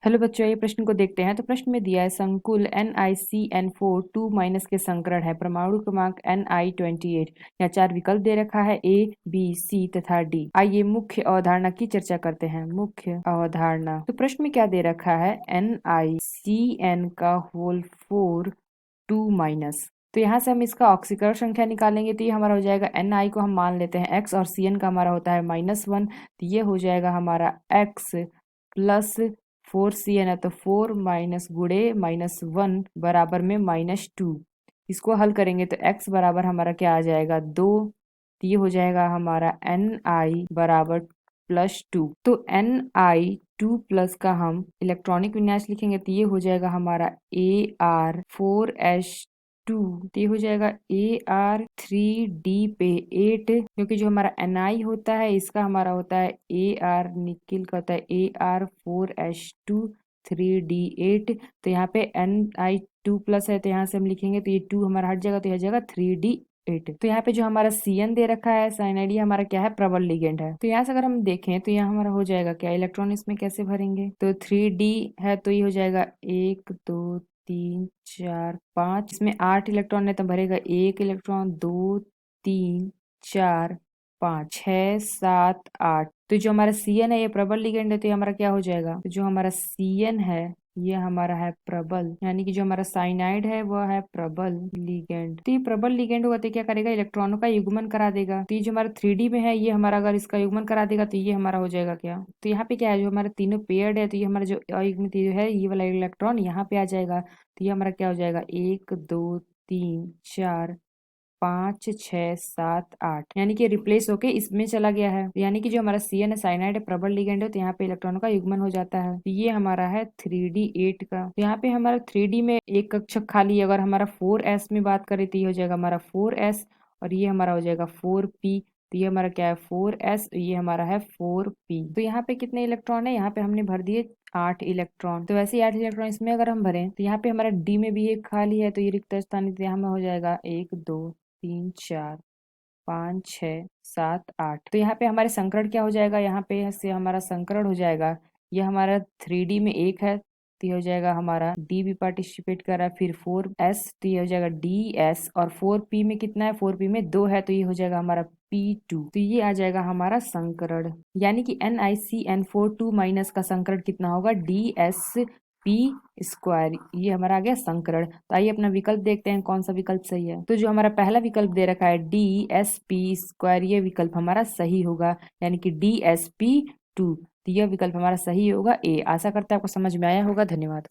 Hello बच्चों, ये प्रश्न को देखते हैं। तो प्रश्न में दिया है संकुल NiCN4 2- के संकरण है, परमाणु क्रमांक Ni28। यहाँ 4 विकल्प दे रखा है A, B, C तथा D। आइए मुख्य अवधारणा की चर्चा करते हैं। मुख्य अवधारणा, तो प्रश्न में क्या दे रखा है, NiCN का होल 4 2-। तो यहाँ से हम इसका ऑक्सीकरण संख्या निकालेंगे, तो ये हमारा हो जाएगा Ni को हम मान लेते हैं x और Cn का हमारा होता है -1, तो ये हो जाएगा हमारा x प्लस 4Cn है, तो 4 माइनस गुड़े -1 बराबर में -2। इसको हल करेंगे तो x बराबर हमारा क्या आ जाएगा 2, तो ये हो जाएगा हमारा Ni बराबर +2। तो Ni2+ का हम इलेक्ट्रॉनिक विन्यास लिखेंगे, तो ये हो जाएगा हमारा Ar4s2, तो ये हो जाएगा Ar3d पे 8, क्योंकि जो हमारा Ni होता है इसका हमारा होता है Ar, निकिल का होता है Ar4s2 3d8। तो यहाँ पे Ni2+ है, तो यहाँ से हम लिखेंगे तो ये 2 हमारा हट जाएगा, तो यह जाएगा 3d8। तो यहाँ पे जो हमारा Cn दे रखा है, साइनाइड, हमारा क्या है, प्रबल लिगेंड है। तो यहाँ से अगर हम देखें तो यहाँ हमारा हो जाएगा क्या, इलेक्ट्रॉन इसमें कैसे भरेंगे, तो 3d है, तो ये हो जाएगा 1 2 3 4 5, इसमें 8 इलेक्ट्रॉन है, तो भरेगा 1 इलेक्ट्रॉन, 2 3 4 5 6 7 8। तो जो हमारा Cn है ये प्रबल लिगेंड है, तो ये हमारा क्या हो जाएगा, तो जो हमारा Cn है ये हमारा है प्रबल, यानी कि जो हमारा साइनाइड है वह है प्रबल लिगेंड। तो ये प्रबल लिगेंड होगा तो क्या करेगा, इलेक्ट्रॉनों का युग्मन करा देगा। तो ये जो हमारा 3D में है ये हमारा अगर इसका युग्मन करा देगा तो ये हमारा हो जाएगा क्या, तो यहाँ पे क्या है, जो हमारे तीनों पेयर्ड है, तो ये हमारा जो अयुग्मित है ये वाला इलेक्ट्रॉन यहाँ पे आ जाएगा। तो ये हमारा क्या हो जाएगा, 1 2 3 4 5 6 7 8, यानी कि रिप्लेस होके इसमें चला गया है। यानी कि जो हमारा Cn है साइनाइड है, प्रबल लिगेंड है, तो यहाँ पे इलेक्ट्रॉनों का युग्मन हो जाता है। तो ये हमारा है 3d8 का। तो यहाँ पे हमारा 3D में एक कक्षक खाली है। अगर हमारा 4s में बात करें तो ये हो जाएगा हमारा 4s, और ये हमारा हो जाएगा 4p। तो ये हमारा क्या है 4s, ये हमारा है 4p। तो यहाँ पे कितने इलेक्ट्रॉन है, यहाँ पे हमने भर दिए 8 इलेक्ट्रॉन। तो वैसे ही 8 इलेक्ट्रॉन इसमें अगर हम भरें तो यहाँ पे हमारा डी में भी एक खाली है, तो ये रिक्त स्थान यहाँ में हो जाएगा 1 2 3 4 5 6 7 8। तो यहाँ पे हमारे संकरण क्या हो जाएगा, यहाँ पे से हमारा संकरण हो जाएगा, ये हमारा 3D में 1 है, तो ये हो जाएगा हमारा डी भी पार्टिसिपेट कर रहा है, फिर 4s, तो ये हो जाएगा ds, और 4p में कितना है, 4p में 2 है, तो ये हो जाएगा हमारा p2। तो ये आ जाएगा हमारा संकरण, यानी कि NiCN4 2- का संकरण कितना होगा, dsp²। ये हमारा आ गया संकरण। तो आइए अपना विकल्प देखते हैं कौन सा विकल्प सही है। तो जो हमारा पहला विकल्प दे रखा है dsp², ये विकल्प हमारा सही होगा, यानी कि dsp2। तो यह विकल्प हमारा सही होगा ए। आशा करते हैं आपको समझ में आया होगा। धन्यवाद।